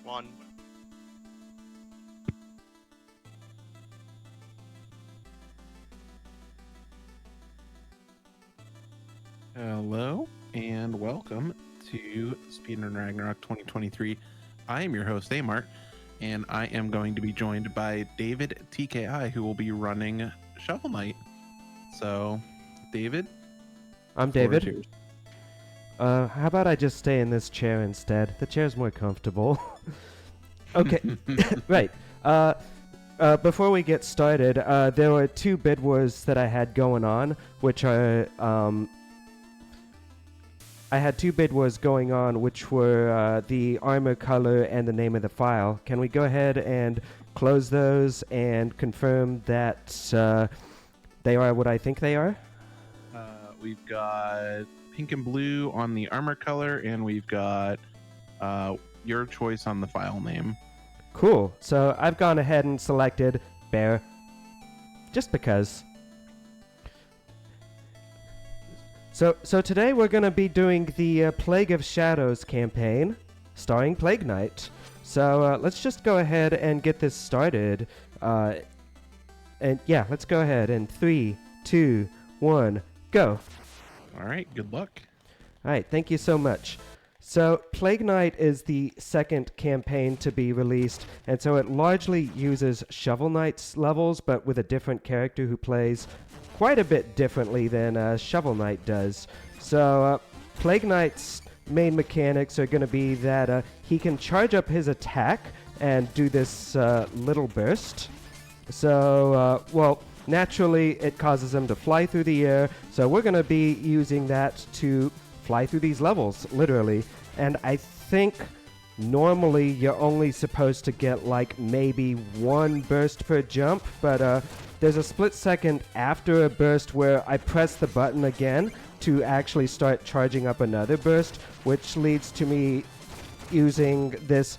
One. Hello and welcome to Speedrun Ragnarok 2023. I am your host, Amart, and I am going to be joined by davidtki, who will be running Shovel Knight. So, David? I'm David. How about I just stay in this chair instead? The chair's more comfortable. Okay, right. Before we get started, there were two bid wars that I had going on, which are I had two bid wars going on, which were the armor color and the name of the file. Can we go ahead and close those and confirm that they are what I think they are? We've got pink and blue on the armor color, and we've got your choice on the file name. Cool. So I've gone ahead and selected Bear, just because. So today we're going to be doing the Plague of Shadows campaign, starring Plague Knight. So let's just go ahead and get this started. And yeah, let's go ahead in 3, 2, 1, go. All right, good luck. All right, thank you so much. So Plague Knight is the second campaign to be released, and so it largely uses Shovel Knight's levels, but with a different character who plays quite a bit differently than Shovel Knight does. So Plague Knight's main mechanics are going to be that he can charge up his attack and do this little burst. So, well, naturally it causes him to fly through the air, so we're going to be using that to fly through these levels, literally. And I think normally you're only supposed to get like maybe one burst per jump, but there's a split second after a burst where I press the button again to actually start charging up another burst, which leads to me using this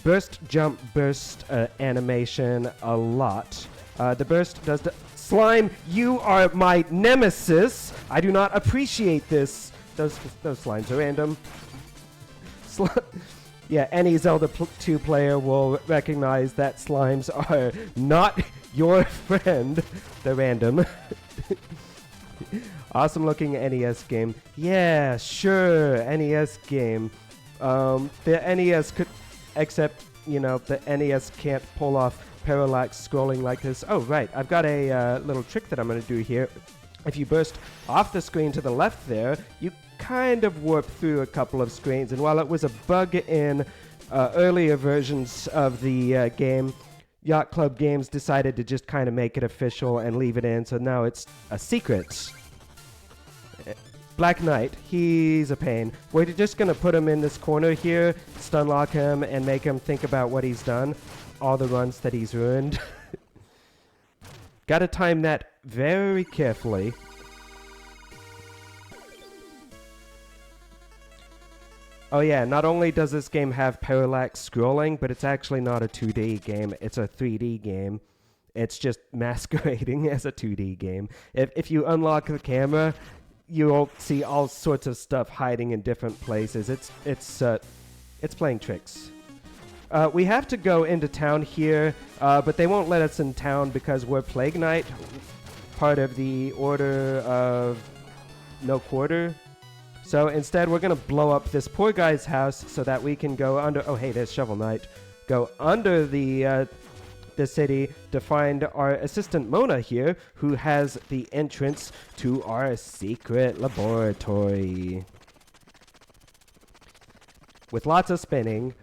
burst jump burst animation a lot. The burst does the slime. You are my nemesis. I do not appreciate this. Those slimes are random. Yeah, any Zelda 2 player will recognize that slimes are not your friend. They're random. Awesome looking NES game. Yeah, sure, NES game. The NES could, except, you know, the NES can't pull off parallax scrolling like this. Oh, right, I've got a little trick that I'm going to do here. If you burst off the screen to the left there, you kind of warp through a couple of screens. And while it was a bug in earlier versions of the game, Yacht Club Games decided to just kind of make it official and leave it in, so now it's a secret. Black Knight, he's a pain. We're just going to put him in this corner here, stun lock him, and make him think about what he's done, all the runs that he's ruined. Gotta time that very carefully. Oh yeah, not only does this game have parallax scrolling, but it's actually not a 2D game, it's a 3D game. It's just masquerading as a 2D game. If you unlock the camera, you'll see all sorts of stuff hiding in different places. It's playing tricks. We have to go into town here, but they won't let us in town because we're Plague Knight, part of the Order of No Quarter. So instead, we're going to blow up this poor guy's house so that we can go under... Oh, hey, there's Shovel Knight. Go under the city to find our assistant Mona here, who has the entrance to our secret laboratory. With lots of spinning,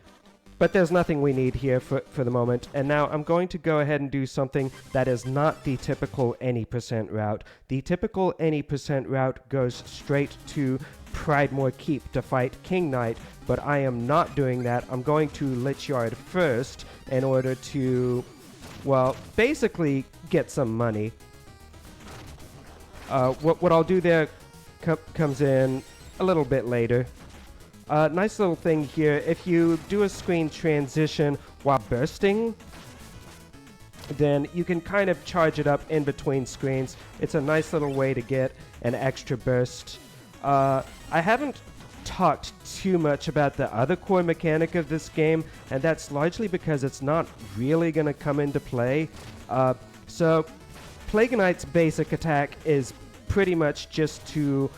but there's nothing we need here for the moment. And now I'm going to go ahead and do something that is not the typical any % route. The typical any % route goes straight to Pridemore Keep to fight King Knight, but I am not doing that. I'm going to Lich Yard first in order to, well, basically get some money. What I'll do there comes in a little bit later. Nice little thing here. If you do a screen transition while bursting, then you can kind of charge it up in between screens. It's a nice little way to get an extra burst. I haven't talked too much about the other core mechanic of this game, and that's largely because it's not really going to come into play. So Plague Knight's basic attack is pretty much just to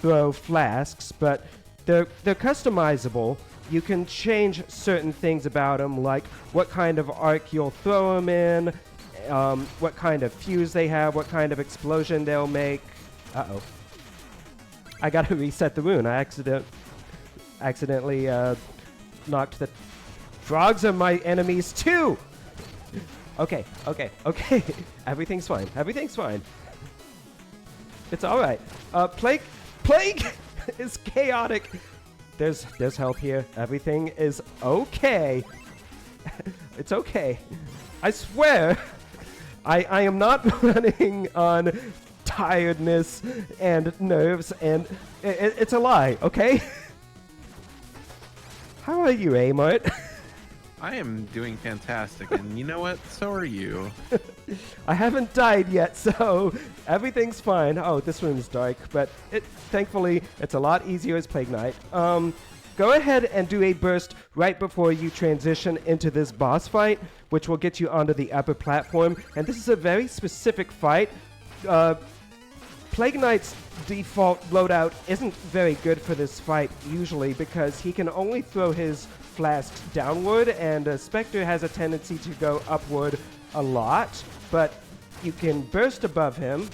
throw flasks, but they're customizable. You can change certain things about them, like what kind of arc you'll throw them in, what kind of fuse they have, what kind of explosion they'll make. Uh-oh. I gotta reset the rune. I accidentally knocked the... Frogs are my enemies too! Okay. Everything's fine. It's alright. Plague is chaotic. There's health here. Everything is okay. It's okay. I swear, I am not running on tiredness and nerves, and it's a lie, okay? How are you, Amart? I am doing fantastic, and you know what? So are you. I haven't died yet, so everything's fine. Oh, this room's dark, but thankfully it's a lot easier as Plague Knight. Go ahead and do a burst right before you transition into this boss fight, which will get you onto the upper platform. And this is a very specific fight. Plague Knight's default loadout isn't very good for this fight usually because he can only throw his flasks downward, and Spectre has a tendency to go upward a lot, but you can burst above him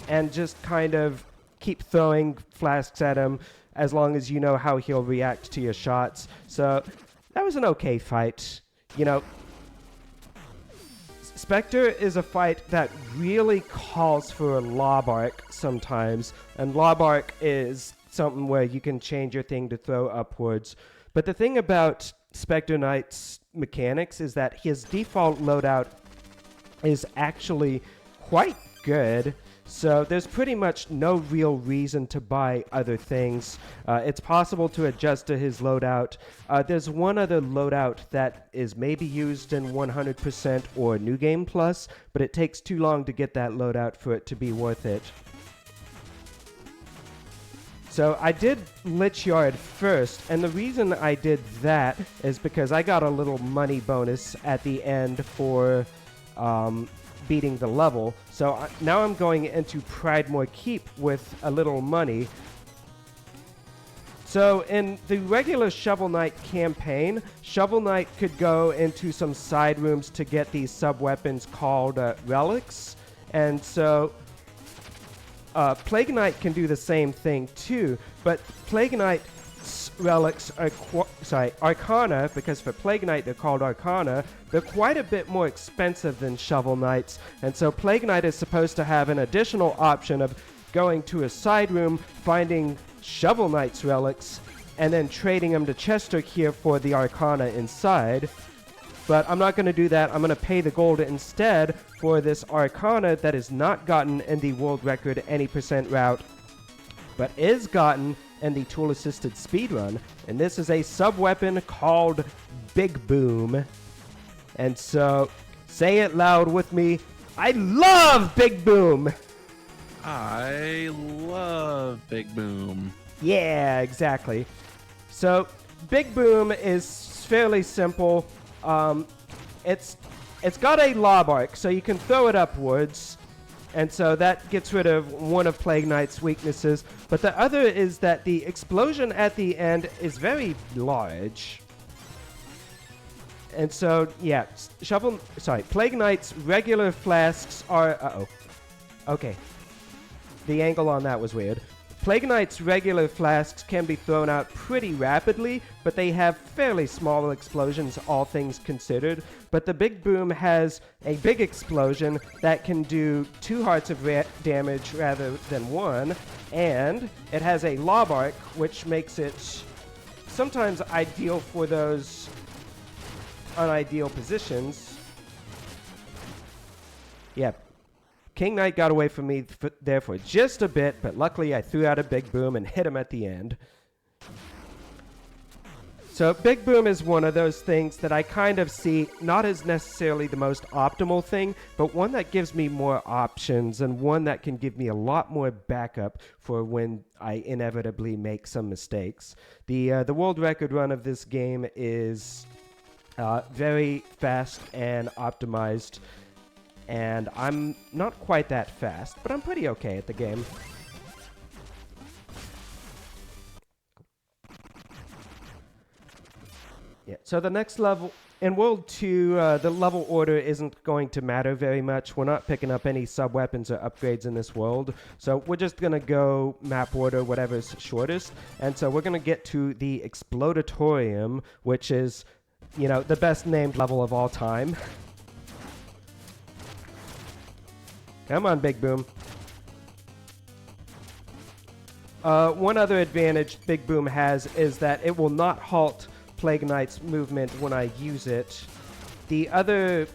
and just kind of keep throwing flasks at him as long as you know how he'll react to your shots. So that was an okay fight. You know, Spectre is a fight that really calls for a lob arc sometimes, and lob arc is something where you can change your thing to throw upwards. But the thing about Spectre Knight's mechanics is that his default loadout is actually quite good, so there's pretty much no real reason to buy other things. It's possible to adjust to his loadout. There's one other loadout that is maybe used in 100% or New Game Plus, but it takes too long to get that loadout for it to be worth it. So I did Lich Yard first, and the reason I did that is because I got a little money bonus at the end for beating the level. So now I'm going into Pridemore Keep with a little money. So in the regular Shovel Knight campaign, Shovel Knight could go into some side rooms to get these sub-weapons called relics, and so Plague Knight can do the same thing too, but Plague Knight's relics are Arcana, because for Plague Knight they're called Arcana. They're quite a bit more expensive than Shovel Knight's, and so Plague Knight is supposed to have an additional option of going to a side room, finding Shovel Knight's relics, and then trading them to Chester here for the Arcana inside. But I'm not going to do that. I'm going to pay the gold instead for this Arcana that is not gotten in the world record any % route, but is gotten in the tool-assisted speedrun. And this is a sub-weapon called Big Boom. And so, say it loud with me. I love Big Boom! I love Big Boom. Yeah, exactly. So, Big Boom is fairly simple. It's got a lob arc, so you can throw it upwards, and so that gets rid of one of Plague Knight's weaknesses. But the other is that the explosion at the end is very large. And so, yeah, Plague Knight's regular flasks are... Okay. The angle on that was weird. Plague Knight's regular flasks can be thrown out pretty rapidly, but they have fairly small explosions, all things considered. But the Big Boom has a big explosion that can do 2 hearts of damage rather than 1, and it has a lob arc, which makes it sometimes ideal for those unideal positions. Yeah. King Knight got away from me there for just a bit, but luckily I threw out a Big Boom and hit him at the end. So Big Boom is one of those things that I kind of see not as necessarily the most optimal thing, but one that gives me more options and one that can give me a lot more backup for when I inevitably make some mistakes. The world record run of this game is very fast and optimized, and I'm not quite that fast, but I'm pretty okay at the game. Yeah, so the next level in World 2, the level order isn't going to matter very much. We're not picking up any sub-weapons or upgrades in this world, so we're just going to go map order, whatever's shortest. And so we're going to get to the Explodatorium, which is, you know, the best named level of all time. Come on, Big Boom. One other advantage Big Boom has is that it will not halt Plague Knight's movement when I use it. The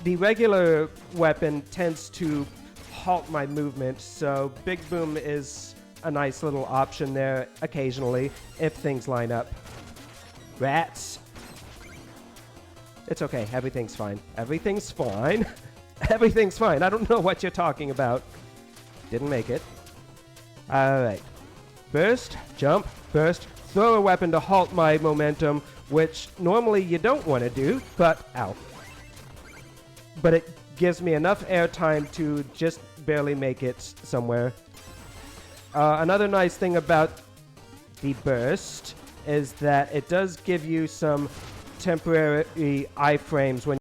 regular weapon tends to halt my movement, so Big Boom is a nice little option there occasionally if things line up. Rats. It's okay, everything's fine. Everything's fine. Everything's fine. I don't know what you're talking about. Didn't make it. Alright. Burst, jump, burst, throw a weapon to halt my momentum, which normally you don't want to do, but ow. But it gives me enough airtime to just barely make it somewhere. Another nice thing about the burst is that it does give you some temporary iframes when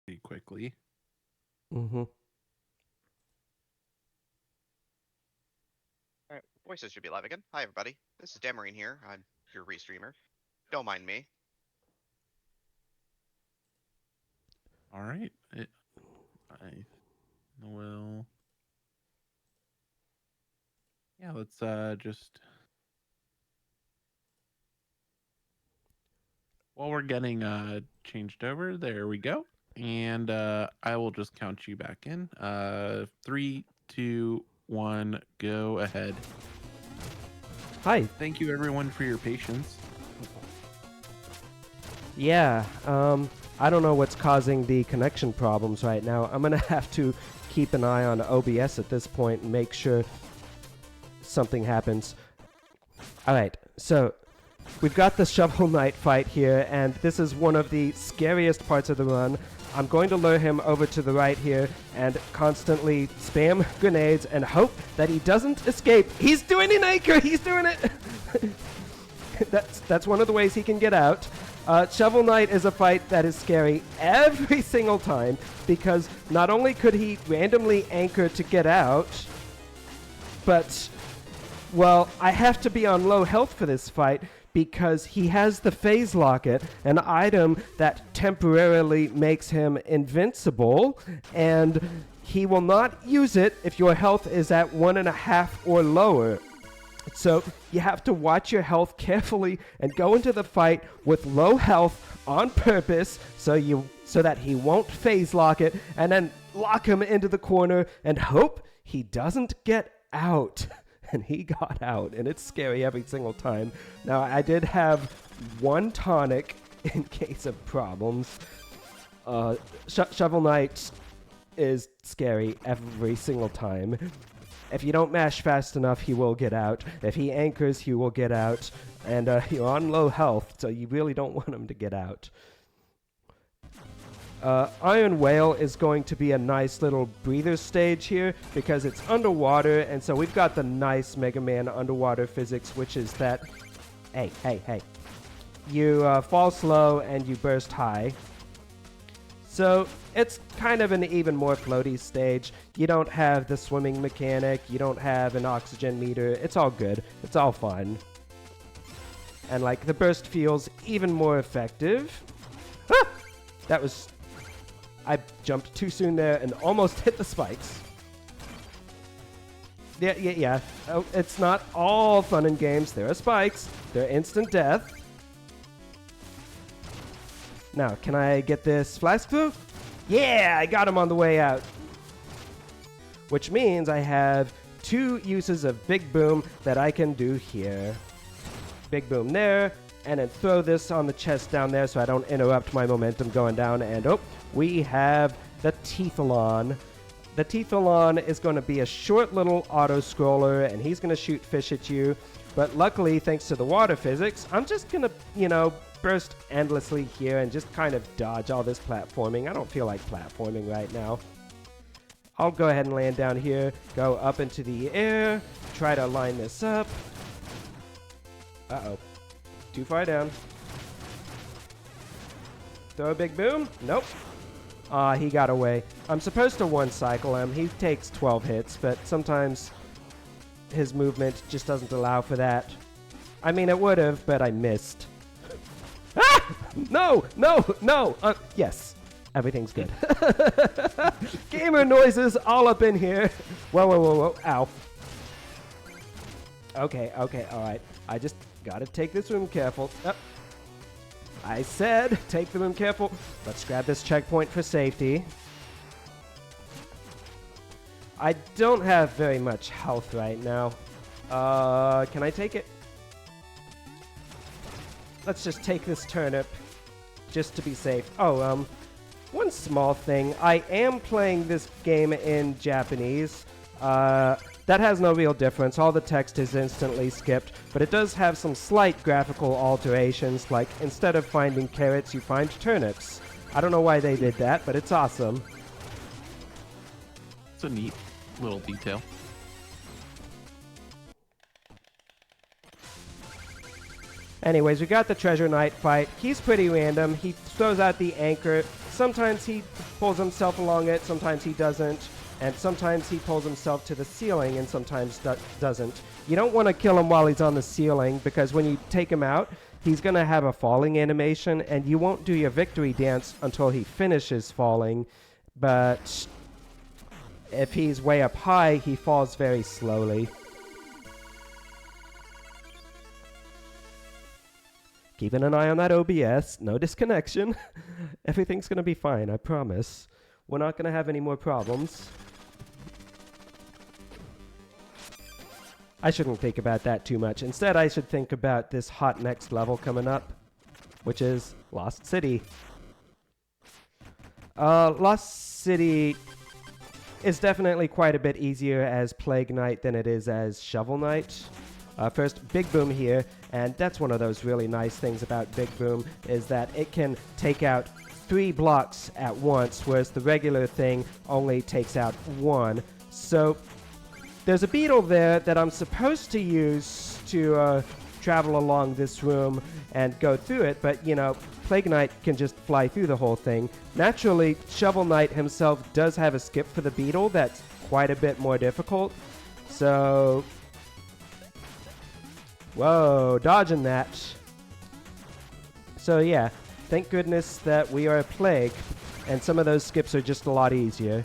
pretty quickly. Mm-hmm. Alright, voices should be live again. Hi everybody, this is Damarine here. I'm your restreamer. Don't mind me. All right. I will. Yeah, let's just. While we're getting changed over, there we go. And I will just count you back in. 3, 2, 1, go ahead. Hi. Thank you everyone for your patience. Yeah, I don't know what's causing the connection problems right now. I'm going to have to keep an eye on OBS at this point and make sure something happens. Alright, so we've got the Shovel Knight fight here, and this is one of the scariest parts of the run. I'm going to lure him over to the right here and constantly spam grenades and hope that he doesn't escape. He's doing an anchor! He's doing it! That's one of the ways he can get out. Shovel Knight is a fight that is scary every single time because not only could he randomly anchor to get out, but, well, I have to be on low health for this fight because he has the Phase Locket, an item that temporarily makes him invincible, and he will not use it if your health is at 1.5 or lower. So you have to watch your health carefully and go into the fight with low health on purpose so that he won't phase lock it, and then lock him into the corner and hope he doesn't get out. And he got out, and it's scary every single time. Now, I did have one tonic in case of problems. Shovel Knight is scary every single time. If you don't mash fast enough, he will get out. If he anchors, he will get out. And you're on low health, so you really don't want him to get out. Iron Whale is going to be a nice little breather stage here because it's underwater, and so we've got the nice Mega Man underwater physics, which is that, hey. You fall slow and you burst high. So it's kind of an even more floaty stage. You don't have the swimming mechanic, you don't have an oxygen meter, it's all good, it's all fun. And like the burst feels even more effective. Ah! I jumped too soon there and almost hit the spikes. Yeah. Oh, it's not all fun and games. There are spikes. They're instant death. Now, can I get this flask through? Yeah, I got him on the way out. Which means I have 2 uses of Big Boom that I can do here. Big Boom there, and then throw this on the chest down there so I don't interrupt my momentum going down. And we have the Teethalon. The Teethalon is going to be a short little auto-scroller, and he's going to shoot fish at you. But luckily, thanks to the water physics, I'm just going to, burst endlessly here and just kind of dodge all this platforming. I don't feel like platforming right now. I'll go ahead and land down here, go up into the air, try to line this up. Uh-oh. Too far down. Throw a Big Boom? Nope. He got away. I'm supposed to one-cycle him. He takes 12 hits, but sometimes his movement just doesn't allow for that. I mean, it would have, but I missed. Ah! No! Yes. Everything's good. Gamer noises all up in here. Whoa. Ow. Okay, alright. I just gotta take this room careful. I said, take the room careful. Let's grab this checkpoint for safety. I don't have very much health right now. Can I take it? Let's just take this turnip, just to be safe. Oh, one small thing. I am playing this game in Japanese. That has no real difference. All the text is instantly skipped, but it does have some slight graphical alterations, like instead of finding carrots, you find turnips. I don't know why they did that, but it's awesome. It's a neat little detail. Anyways, we got the Treasure Knight fight. He's pretty random. He throws out the anchor. Sometimes he pulls himself along it, sometimes he doesn't. And sometimes he pulls himself to the ceiling and sometimes doesn't. You don't want to kill him while he's on the ceiling because when you take him out, he's going to have a falling animation and you won't do your victory dance until he finishes falling. But if he's way up high, he falls very slowly. Keeping an eye on that OBS. No disconnection. Everything's going to be fine, I promise. We're not going to have any more problems. I shouldn't think about that too much. Instead, I should think about this hot next level coming up, which is Lost City. Lost City is definitely quite a bit easier as Plague Knight than it is as Shovel Knight. First, Big Boom here, and that's one of those really nice things about Big Boom, is that it can take out 3 blocks at once, whereas the regular thing only takes out 1. So there's a beetle there that I'm supposed to use to travel along this room and go through it, but you know, Plague Knight can just fly through the whole thing. Naturally, Shovel Knight himself does have a skip for the beetle that's quite a bit more difficult. So, whoa, dodging that. So yeah, thank goodness that we are a Plague, and some of those skips are just a lot easier.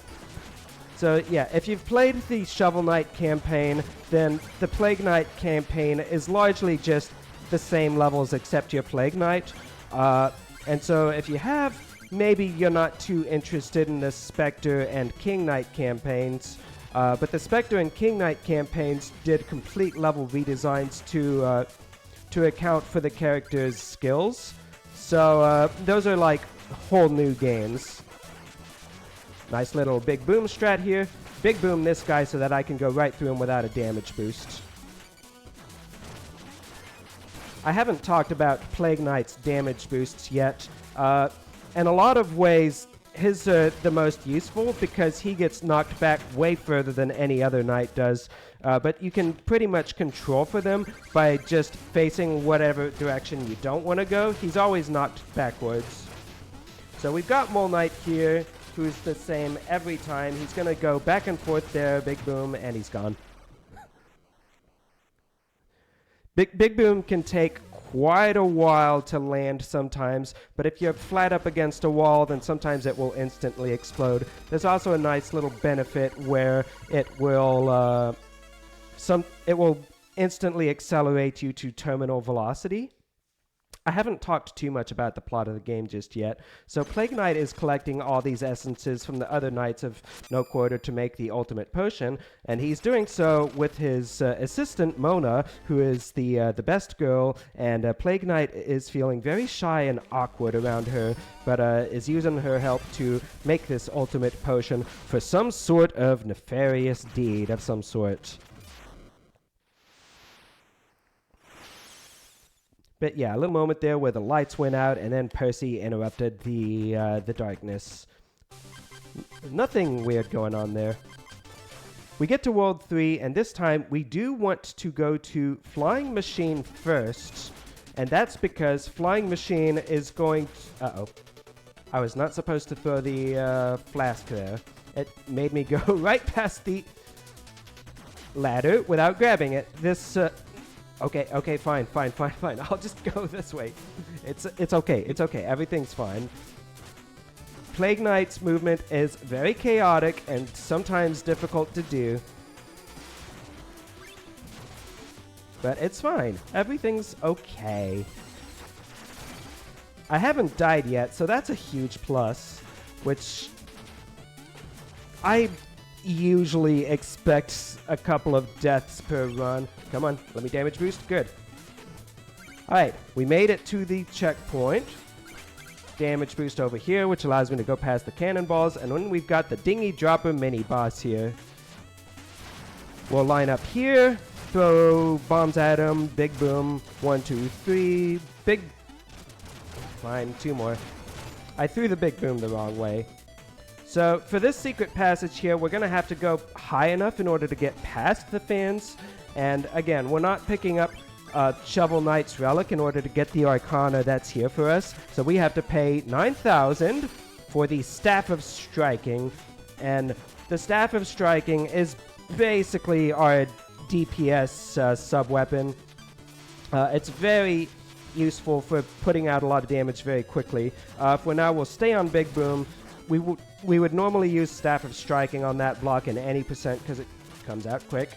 So yeah, if you've played the Shovel Knight campaign, then the Plague Knight campaign is largely just the same levels except you're Plague Knight. And so if you have, maybe you're not too interested in the Spectre and King Knight campaigns, but the Spectre and King Knight campaigns did complete level redesigns to account for the characters' skills. So those are like whole new games. Nice little big boom strat here. Big boom this guy so that I can go right through him without a damage boost. I haven't talked about Plague Knight's damage boosts yet. In a lot of ways, his are the most useful because he gets knocked back way further than any other knight does. But you can pretty much control for them by just facing whatever direction you don't want to go. He's always knocked backwards. So we've got Mole Knight here, who's the same every time. He's going to go back and forth there, big boom, and he's gone. Big boom can take quite a while to land sometimes, but if you're flat up against a wall, then sometimes it will instantly explode. There's also a nice little benefit where it will instantly accelerate you to terminal velocity. I haven't talked too much about the plot of the game just yet. So Plague Knight is collecting all these essences from the other knights of No Quarter to make the ultimate potion, and he's doing so with his assistant Mona, who is the best girl, and Plague Knight is feeling very shy and awkward around her, but is using her help to make this ultimate potion for some sort of nefarious deed of some sort. But yeah, a little moment there where the lights went out and then Percy interrupted the darkness. Nothing weird going on there. We get to World 3, and this time we do want to go to Flying Machine first, and that's because Flying Machine is going to... Uh-oh. I was not supposed to throw the flask there. It made me go right past the ladder without grabbing it. This... Okay, fine. I'll just go this way. It's okay. Everything's fine. Plague Knight's movement is very chaotic and sometimes difficult to do. But it's fine. Everything's okay. I haven't died yet, so that's a huge plus, which I usually expect a couple of deaths per run. Come on, let me damage boost. Good. Alright, we made it to the checkpoint. Damage boost over here, which allows me to go past the cannonballs. And then we've got the Dinghy Dropper mini boss here. We'll line up here, throw bombs at him. Big boom. 1, 2, 3. Big. Fine, 2 more. I threw the big boom the wrong way. So for this secret passage here, we're going to have to go high enough in order to get past the fans. And again, we're not picking up Shovel Knight's relic in order to get the Arcana that's here for us. So we have to pay 9,000 for the Staff of Striking. And the Staff of Striking is basically our DPS sub-weapon. It's very useful for putting out a lot of damage very quickly. For now, we'll stay on Big Boom. We would normally use Staff of Striking on that block in any percent because it comes out quick.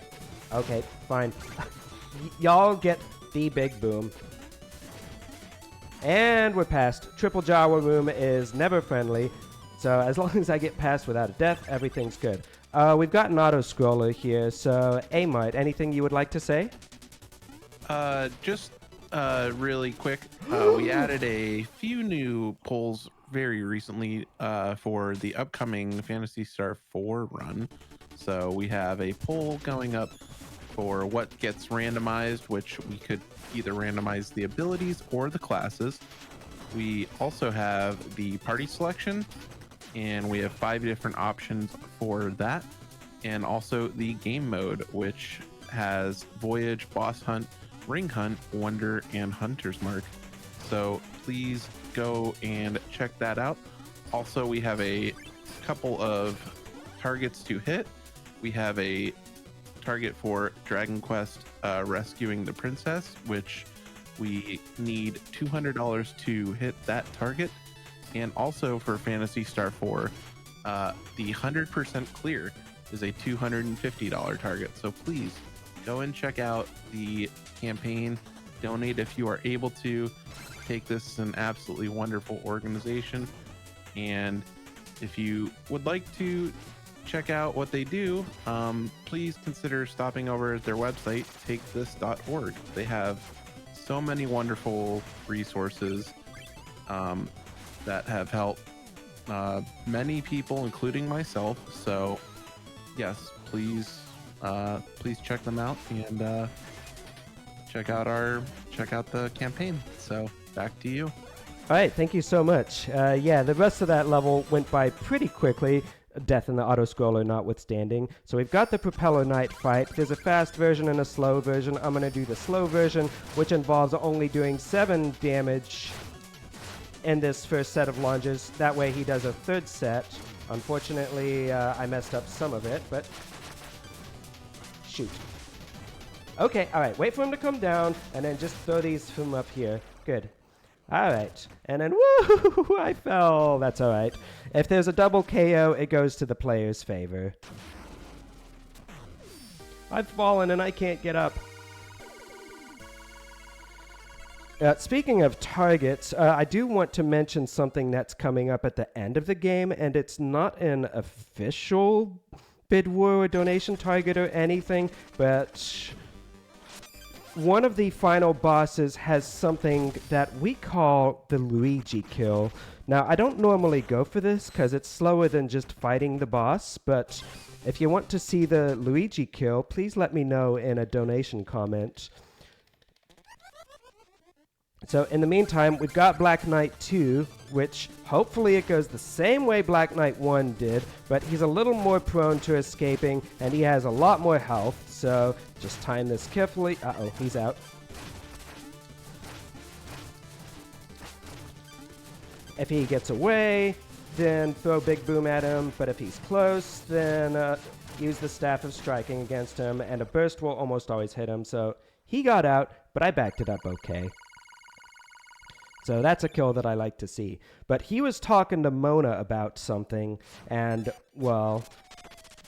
Okay, fine. Y'all get the Big Boom. And we're past. Triple Jawa Room is never friendly, so as long as I get past without a death, everything's good. We've got an auto-scroller here, so Amart, anything you would like to say? Just really quick, we added a few new polls very recently for the upcoming Phantasy Star 4 run. So we have a poll going up for what gets randomized, which we could either randomize the abilities or the classes. We also have the party selection, and we have 5 different options for that. And also the game mode, which has Voyage, Boss Hunt, Ring Hunt, Wonder, and Hunter's Mark. So please go and check that out. Also, we have a couple of targets to hit. We have a target for Dragon Quest Rescuing the Princess, which we need $200 to hit that target. And also for Phantasy Star 4, the 100% clear is a $250 target. So please go and check out the campaign. Donate if you are able to. Take this as an absolutely wonderful organization. And if you would like to check out what they do, please consider stopping over at their website, takethis.org. They have so many wonderful resources that have helped many people, including myself. So yes, please check them out and check out the campaign. So back to you. All right, thank you so much. Yeah, the rest of that level went by pretty quickly, death in the auto-scroller notwithstanding. So we've got the Propeller Knight fight. There's a fast version and a slow version. I'm going to do the slow version, which involves only doing 7 damage in this first set of lunges. That way he does a third set. Unfortunately, I messed up some of it, but shoot. Okay, all right, wait for him to come down, and then just throw these from up here. Good. All right, and then woo, I fell. That's all right. If there's a double KO, it goes to the player's favor. I've fallen and I can't get up. Speaking of targets, I do want to mention something that's coming up at the end of the game, and it's not an official bid war or donation target or anything, but one of the final bosses has something that we call the Luigi kill. Now, I don't normally go for this because it's slower than just fighting the boss, but if you want to see the Luigi kill, please let me know in a donation comment. So in the meantime, we've got Black Knight 2, which hopefully it goes the same way Black Knight 1 did, but he's a little more prone to escaping, and he has a lot more health, so just time this carefully. Uh-oh, he's out. If he gets away, then throw Big Boom at him, but if he's close, then use the Staff of Striking against him, and a burst will almost always hit him, so he got out, but I backed it up okay. So that's a kill that I like to see. But he was talking to Mona about something, and, well,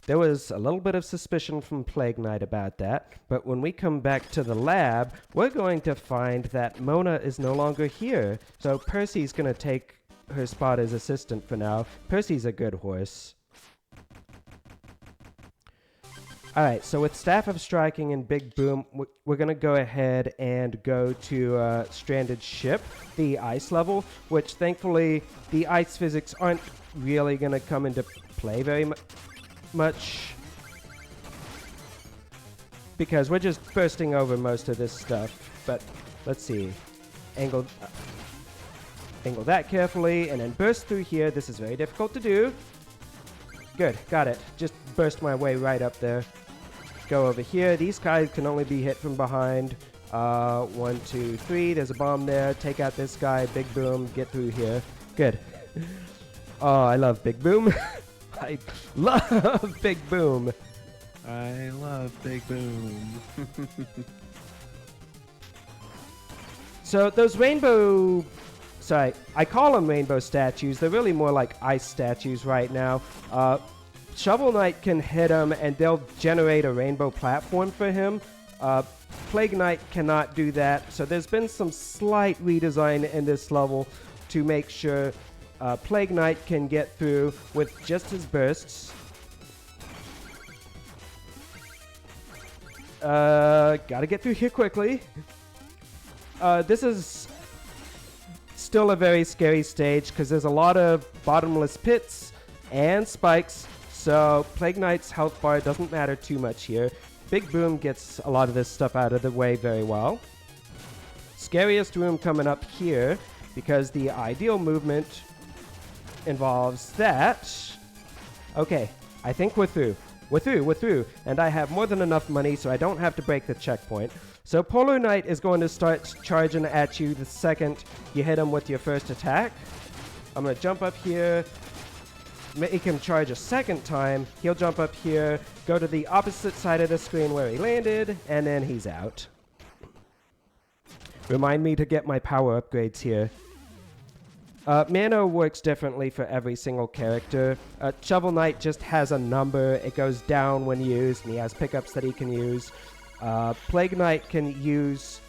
there was a little bit of suspicion from Plague Knight about that. But when we come back to the lab, we're going to find that Mona is no longer here. So Percy's going to take her spot as assistant for now. Percy's a good horse. Alright, so with Staff of Striking and Big Boom, we're going to go ahead and go to Stranded Ship, the ice level, which thankfully the ice physics aren't really going to come into play very much, because we're just bursting over most of this stuff. But let's see. Angle that carefully, and then burst through here. This is very difficult to do. Good, got it. Just burst my way right up there. Go over here. These guys can only be hit from behind. 1, 2, 3. There's a bomb there. Take out this guy. Big Boom. Get through here. Good. Oh, I love Big Boom. I love Big Boom. I love Big Boom. So those rainbow... Sorry, I call them rainbow statues. They're really more like ice statues right now. Shovel Knight can hit him, and they'll generate a rainbow platform for him. Plague Knight cannot do that, so there's been some slight redesign in this level to make sure Plague Knight can get through with just his bursts. Gotta get through here quickly. This is still a very scary stage because there's a lot of bottomless pits and spikes, so Plague Knight's health bar doesn't matter too much here. Big Boom gets a lot of this stuff out of the way very well. Scariest room coming up here, because the ideal movement involves that. Okay, I think we're through. We're through. And I have more than enough money, so I don't have to break the checkpoint. So Polar Knight is going to start charging at you the second you hit him with your first attack. I'm going to jump up here, make him charge a second time. He'll jump up here, go to the opposite side of the screen where he landed, and then he's out. Remind me to get my power upgrades here. Mana works differently for every single character. Shovel Knight just has a number. It goes down when used, and he has pickups that he can use. Plague Knight can use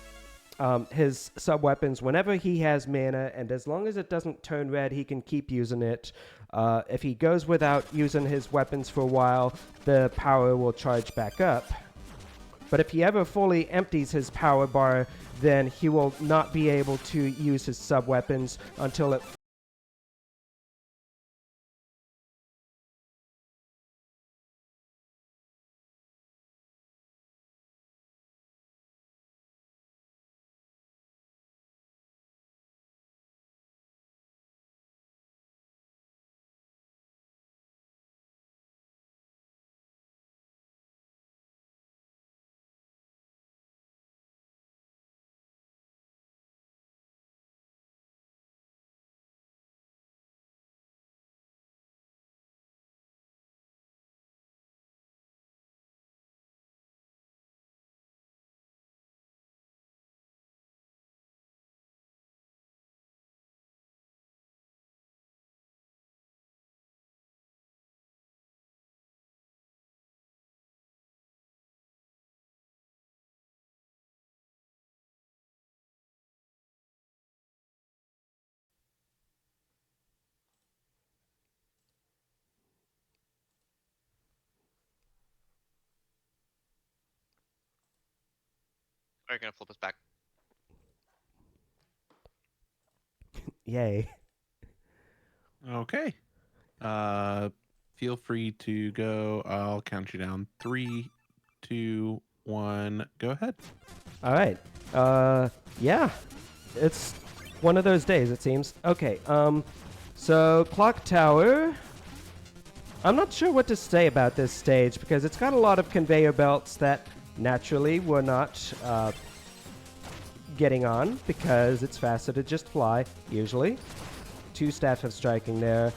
his sub-weapons whenever he has mana, and as long as it doesn't turn red, he can keep using it. If he goes without using his weapons for a while, the power will charge back up. But if he ever fully empties his power bar, then he will not be able to use his sub-weapons until it Are you gonna flip us back? Yay. Okay. Feel free to go. I'll count you down. 3, 2, 1. Go ahead. All right. Yeah. It's one of those days, it seems. Okay. So Clock Tower. I'm not sure what to say about this stage because it's got a lot of conveyor belts that naturally we're not getting on because it's faster to just fly, usually. 2 staff of striking there.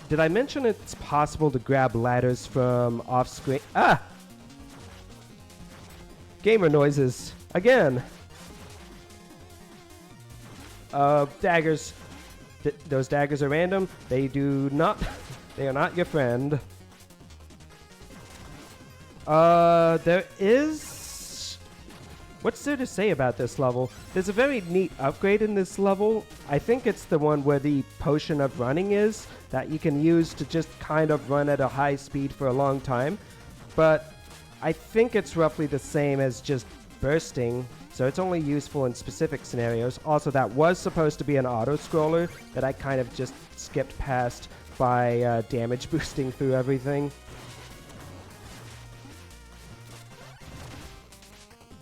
Did I mention it's possible to grab ladders from off-screen? Ah! Gamer noises. Again. Daggers. Those daggers are random. They do not... They are not your friend. There is... What's there to say about this level? There's a very neat upgrade in this level. I think it's the one where the potion of running is, that you can use to just kind of run at a high speed for a long time. But I think it's roughly the same as just bursting, so it's only useful in specific scenarios. Also, that was supposed to be an auto-scroller that I kind of just skipped past by damage boosting through everything.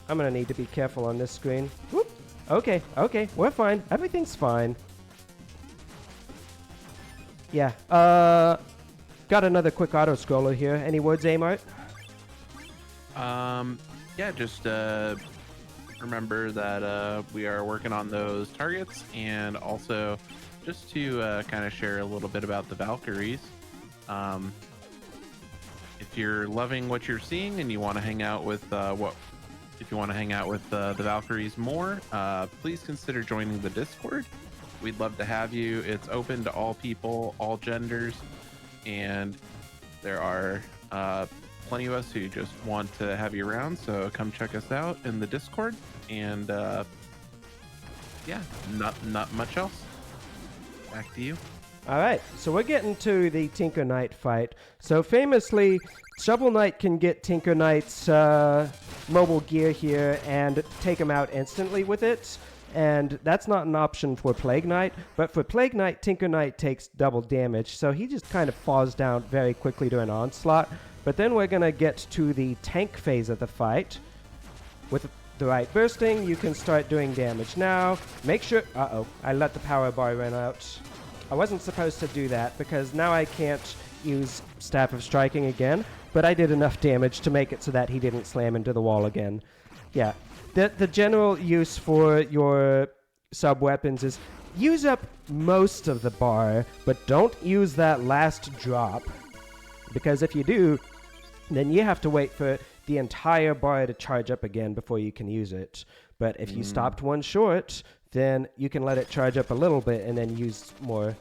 I'm gonna need to be careful on this screen. Whoop. Okay, we're fine. Everything's fine. Yeah, got another quick auto-scroller here. Any words, Amart? Yeah, just remember that we are working on those targets, and also just to kind of share a little bit about the Valkyries. If you're loving what you're seeing and you want to hang out with the Valkyries more, please consider joining the Discord. We'd love to have you. It's open to all people, all genders, and there are plenty of us who just want to have you around, so come check us out in the Discord. And yeah, not much else. Back to you. All right, so we're getting to the Tinker Knight fight. So famously, Shovel Knight can get Tinker Knight's mobile gear here and take him out instantly with it. And that's not an option for Plague Knight. But for Plague Knight, Tinker Knight takes double damage. So he just kind of falls down very quickly to an onslaught. But then we're going to get to the tank phase of the fight with the right bursting, you can start doing damage. Now, make sure... Uh-oh, I let the power bar run out. I wasn't supposed to do that because now I can't use Staff of Striking again, but I did enough damage to make it so that he didn't slam into the wall again. Yeah, the general use for your sub-weapons is use up most of the bar, but don't use that last drop. Because if you do, then you have to wait for the entire bar to charge up again before you can use it. But if you stopped one short, then you can let it charge up a little bit and then use more.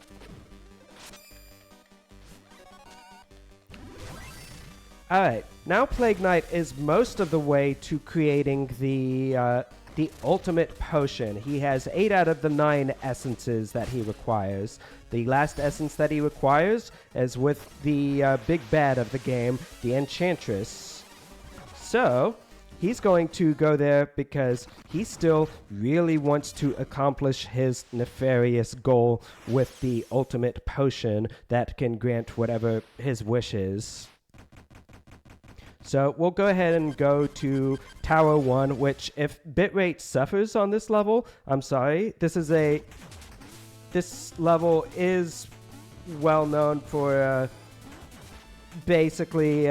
Alright, now Plague Knight is most of the way to creating the ultimate potion. He has 8 out of the 9 essences that he requires. The last essence that he requires is with the big bad of the game, the Enchantress. So, he's going to go there because he still really wants to accomplish his nefarious goal with the ultimate potion that can grant whatever his wish is. So we'll go ahead and go to Tower 1, which if bitrate suffers on this level, I'm sorry. This level is well known for basically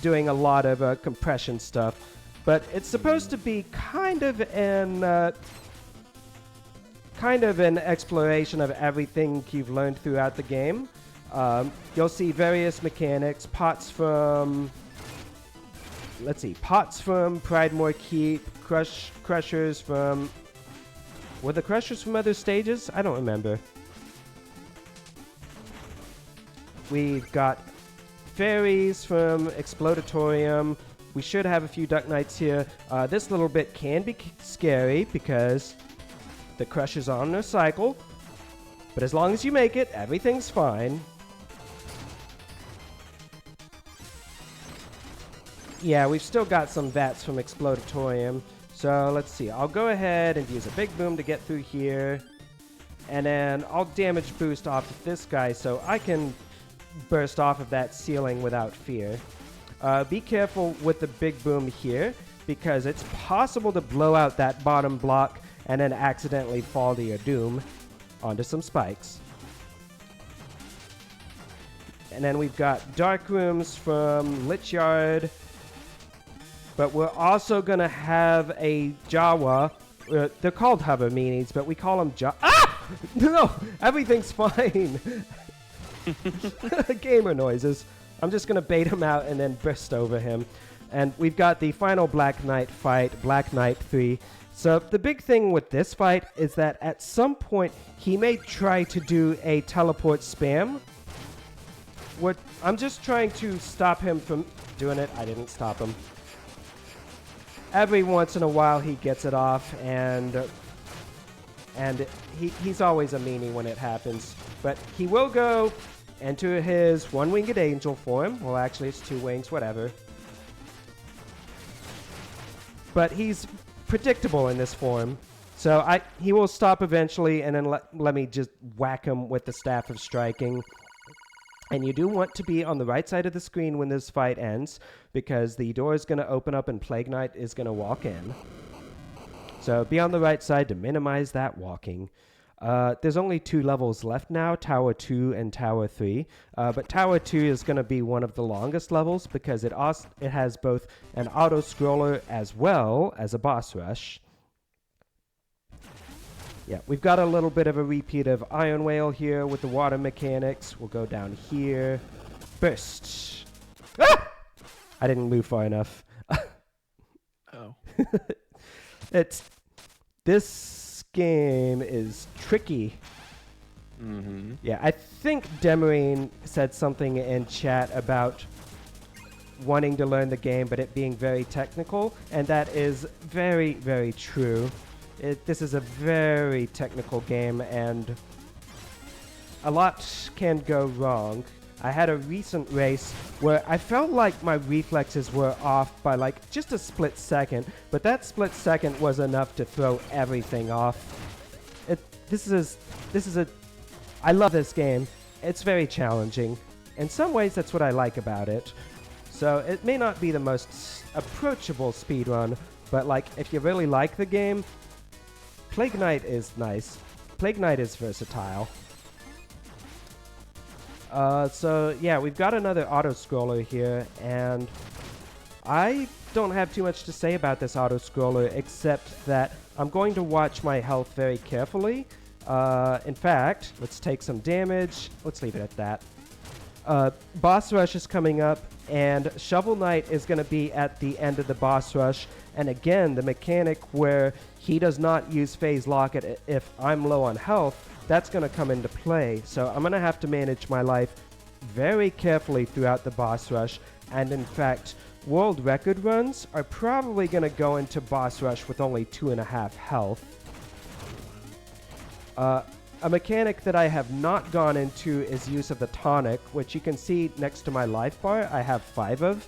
doing a lot of compression stuff. But it's supposed to be kind of an exploration of everything you've learned throughout the game. You'll see various mechanics, pots from Pridemore Keep, crushers from... Were the crushers from other stages? I don't remember. We've got fairies from Explodatorium. We should have a few Duck Knights here. This little bit can be scary because the crushers are on their cycle. But as long as you make it, everything's fine. Yeah, we've still got some vats from Explodatorium. So let's see. I'll go ahead and use a big boom to get through here. And then I'll damage boost off of this guy so I can burst off of that ceiling without fear. Be careful with the big boom here because it's possible to blow out that bottom block and then accidentally fall to your doom onto some spikes. And then we've got dark rooms from Lichyard. But we're also going to have a Jawa. They're called hover meanies, but we call them Ah! No! Everything's fine! Gamer noises. I'm just going to bait him out and then burst over him. And we've got the final Black Knight fight, Black Knight 3. So the big thing with this fight is that at some point he may try to do a teleport spam. I'm just trying to stop him from doing it. I didn't stop him. Every once in a while he gets it off, and he's always a meanie when it happens. But he will go into his one-winged angel form. Well, actually, it's 2 wings, whatever. But he's predictable in this form. So he will stop eventually, and then let me just whack him with the Staff of Striking. And you do want to be on the right side of the screen when this fight ends, because the door is going to open up and Plague Knight is going to walk in. So be on the right side to minimize that walking. There's only 2 levels left now, Tower 2 and Tower 3. But Tower 2 is going to be one of the longest levels because it has both an auto-scroller as well as a boss rush. Yeah, we've got a little bit of a repeat of Iron Whale here with the water mechanics. We'll go down here. Burst. Ah! I didn't move far enough. Oh. This game is tricky. Mm-hmm. Yeah, I think Demarine said something in chat about wanting to learn the game, but it being very technical, and that is very, very true. This is a very technical game, and a lot can go wrong. I had a recent race where I felt like my reflexes were off by like just a split second, but that split second was enough to throw everything off. I love this game. It's very challenging. In some ways, that's what I like about it. So it may not be the most approachable speedrun, but like if you really like the game, Plague Knight is nice. Plague Knight is versatile. So yeah, we've got another auto-scroller here, and I don't have too much to say about this auto-scroller except that I'm going to watch my health very carefully. In fact, let's take some damage. Let's leave it at that. Boss rush is coming up, and Shovel Knight is going to be at the end of the boss rush. And again, the mechanic where he does not use phase lock if I'm low on health, that's going to come into play. So I'm going to have to manage my life very carefully throughout the boss rush. And in fact, world record runs are probably going to go into boss rush with only 2.5 health. A mechanic that I have not gone into is use of the tonic, which you can see next to my life bar. I have 5 of.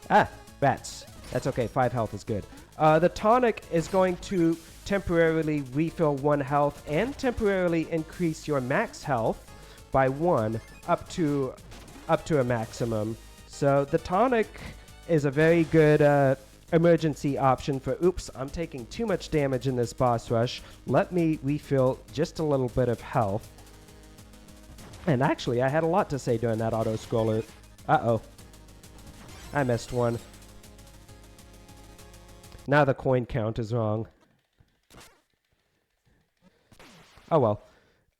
Ah, rats. That's okay, 5 health is good. The tonic is going to temporarily refill 1 health and temporarily increase your max health by 1 up to a maximum. So the tonic is a very good emergency option for, oops, I'm taking too much damage in this boss rush. Let me refill just a little bit of health. And actually, I had a lot to say during that auto-scroller. Uh-oh. I missed one. Now the coin count is wrong. Oh well.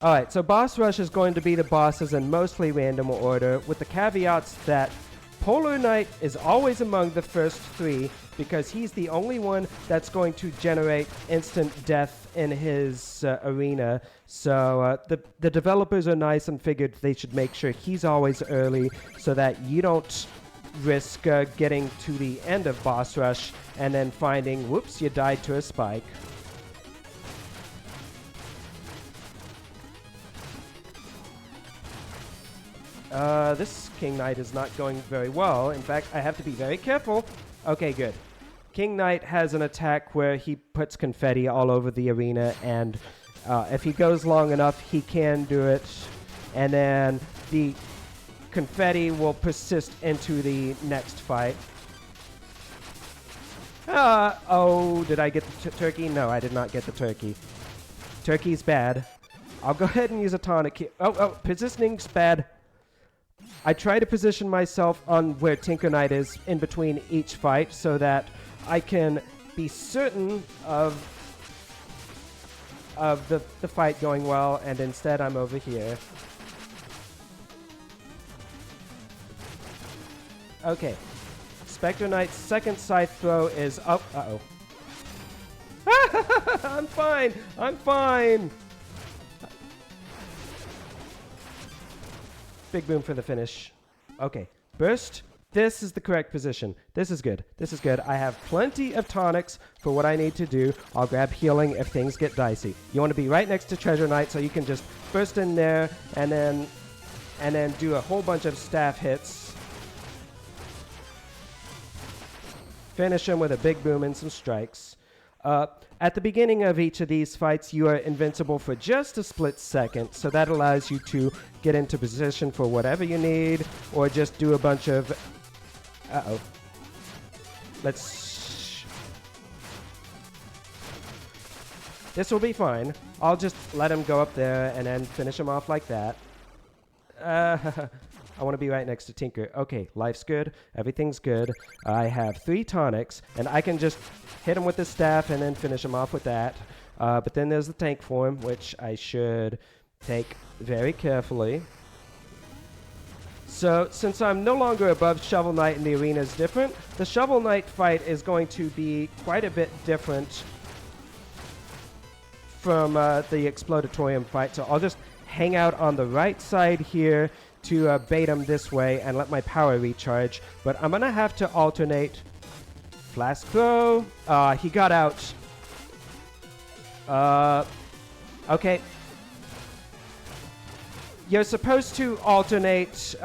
Alright, so boss rush is going to be the bosses in mostly random order, with the caveats that Polar Knight is always among the first 3 because he's the only one that's going to generate instant death in his arena. So the developers are nice and figured they should make sure he's always early so that you don't risk getting to the end of boss rush and then finding, whoops, you died to a spike. This King Knight is not going very well. In fact, I have to be very careful. Okay, good. King Knight has an attack where he puts confetti all over the arena, and if he goes long enough, he can do it. And then the confetti will persist into the next fight. Oh, did I get the turkey? No, I did not get the turkey. Turkey's bad. I'll go ahead and use a tonic here. Oh, positioning's bad. I try to position myself on where Tinker Knight is in between each fight so that I can be certain of the fight going well, and instead I'm over here. Okay. Spectre Knight's second scythe throw is up. Uh-oh. I'm fine! I'm fine! Big boom for the finish. Okay. Burst. This is the correct position. This is good. This is good. I have plenty of tonics for what I need to do. I'll grab healing if things get dicey. You want to be right next to Treasure Knight so you can just burst in there and then do a whole bunch of staff hits. Finish him with a big boom and some strikes. At the beginning of each of these fights, you are invincible for just a split second, so that allows you to get into position for whatever you need, or just do a bunch of... Uh-oh. Let's... This will be fine. I'll just let him go up there and then finish him off like that. I want to be right next to Tinker. Okay, life's good. Everything's good. I have 3 tonics, and I can just hit him with the staff and then finish him off with that. But then there's the tank form, which I should take very carefully. So, since I'm no longer above Shovel Knight and the arena is different, the Shovel Knight fight is going to be quite a bit different from the Explodatorium fight. So I'll just hang out on the right side here to bait him this way and let my power recharge. But I'm going to have to alternate Flask Throw. He got out. Okay. You're supposed to alternate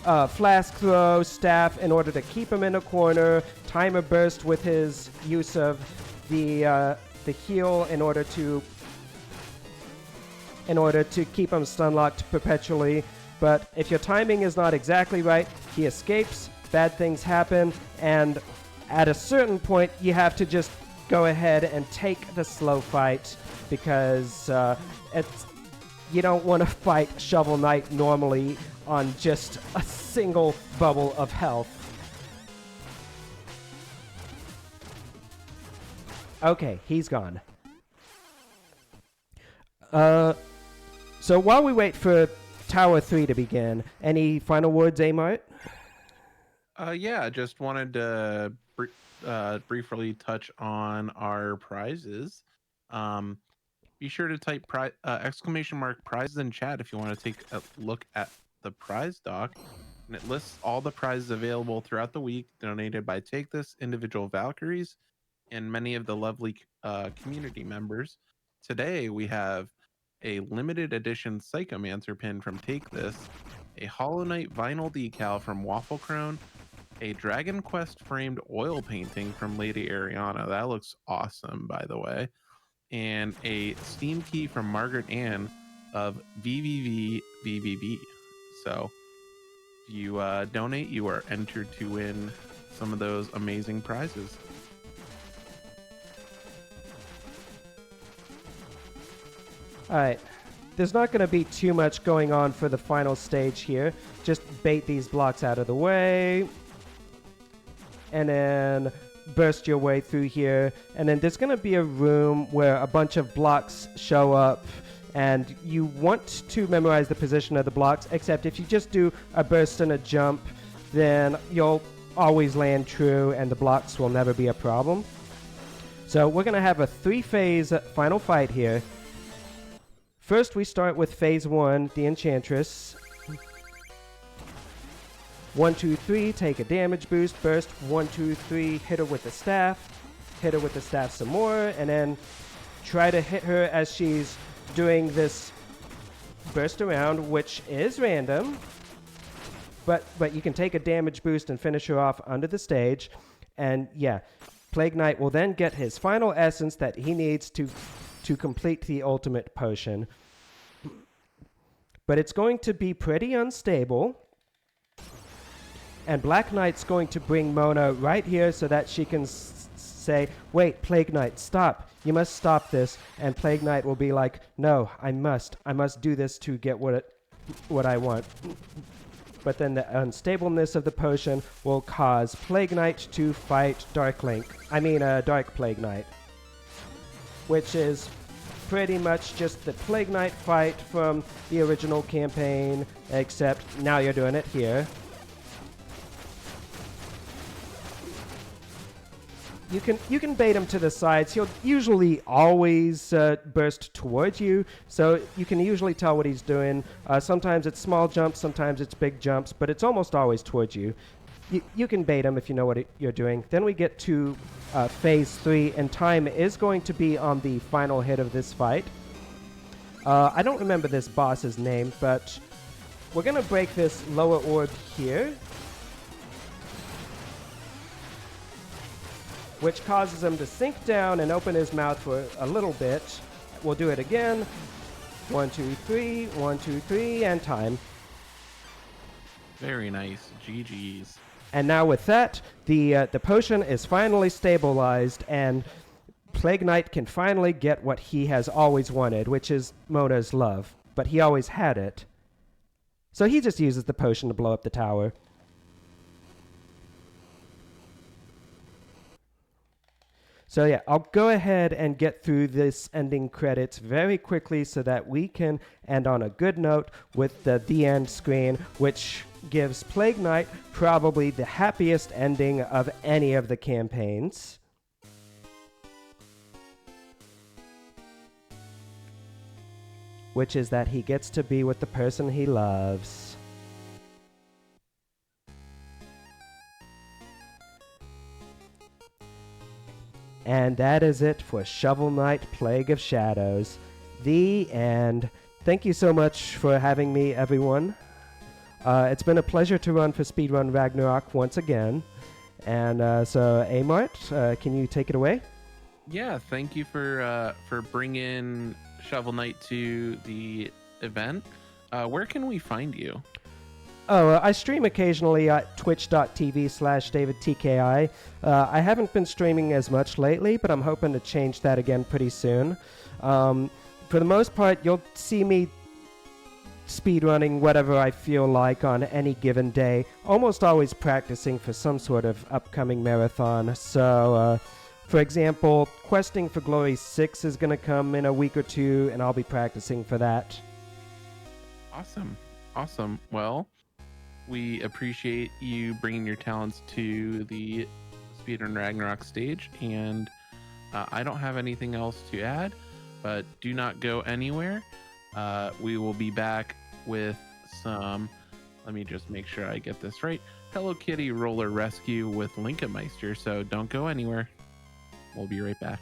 Flask Throw, Staff in order to keep him in a corner, Timer Burst with his use of the heal in order to keep him stun locked perpetually. but if your timing is not exactly right, he escapes, bad things happen, and at a certain point, you have to just go ahead and take the slow fight because you don't want to fight Shovel Knight normally on just a single bubble of health. Okay, he's gone. So while we wait for Tower 3 to begin, any final words, Amart? Yeah, just wanted to briefly touch on our prizes. Be sure to type exclamation mark prizes in chat if you want to take a look at the prize doc. And it lists all the prizes available throughout the week donated by Take This, individual Valkyries, and many of the lovely community members. Today we have a limited edition Psychomancer pin from Take This, a Hollow Knight vinyl decal from Waffle Crone, a Dragon Quest framed oil painting from Lady Ariana. That looks awesome, by the way. And a Steam key from Margaret Ann of VVVVVV. So if you donate, you are entered to win some of those amazing prizes. Alright, there's not going to be too much going on for the final stage here. Just bait these blocks out of the way. And then burst your way through here. And then there's going to be a room where a bunch of blocks show up. And you want to memorize the position of the blocks, except if you just do a burst and a jump, then you'll always land true and the blocks will never be a problem. So we're going to have a 3-phase final fight here. First, we start with phase 1, the Enchantress. 1, 2, 3, take a damage boost, burst. 1, 2, 3, hit her with the staff. Hit her with the staff some more, and then try to hit her as she's doing this burst around, which is random. But you can take a damage boost and finish her off under the stage. And yeah, Plague Knight will then get his final essence that he needs to complete the ultimate potion. But it's going to be pretty unstable. And Black Knight's going to bring Mona right here so that she can say, wait, Plague Knight, stop. You must stop this. And Plague Knight will be like, no, I must do this to get what I want. But then the unstableness of the potion will cause Plague Knight to fight Dark Plague Knight. Which is pretty much just the Plague Knight fight from the original campaign, except now you're doing it here. You can bait him to the sides. He'll usually always burst towards you, so you can usually tell what he's doing. Sometimes it's small jumps, sometimes it's big jumps, but it's almost always towards you. You can bait him if you know what you're doing. Then we get to phase 3, and time is going to be on the final hit of this fight. I don't remember this boss's name, but we're going to break this lower orb here, which causes him to sink down and open his mouth for a little bit. We'll do it again. 1, 2, 3, 1, 2, 3, and time. Very nice. GG's. And now with that, the potion is finally stabilized, and Plague Knight can finally get what he has always wanted, which is Mona's love. But he always had it. So he just uses the potion to blow up the tower. So yeah, I'll go ahead and get through this ending credits very quickly so that we can end on a good note with the end screen, which gives Plague Knight probably the happiest ending of any of the campaigns. Which is that he gets to be with the person he loves. And that is it for Shovel Knight Plague of Shadows. The end. Thank you so much for having me, everyone. It's been a pleasure to run for Speedrun Ragnarok once again. And so, Amart, can you take it away? Yeah, thank you for bringing Shovel Knight to the event. Where can we find you? Oh, I stream occasionally at twitch.tv/davidtki. I haven't been streaming as much lately, but I'm hoping to change that again pretty soon. For the most part, you'll see me speedrunning whatever I feel like on any given day, almost always practicing for some sort of upcoming marathon. So, for example, Questing for Glory 6 is going to come in a week or two, and I'll be practicing for that. Awesome. Well, we appreciate you bringing your talents to the Speedrun Ragnarok stage, and I don't have anything else to add, but do not go anywhere. We will be back with some, let me just make sure I get this right, Hello Kitty roller rescue with Linka Meister, so don't go anywhere. We'll be right back.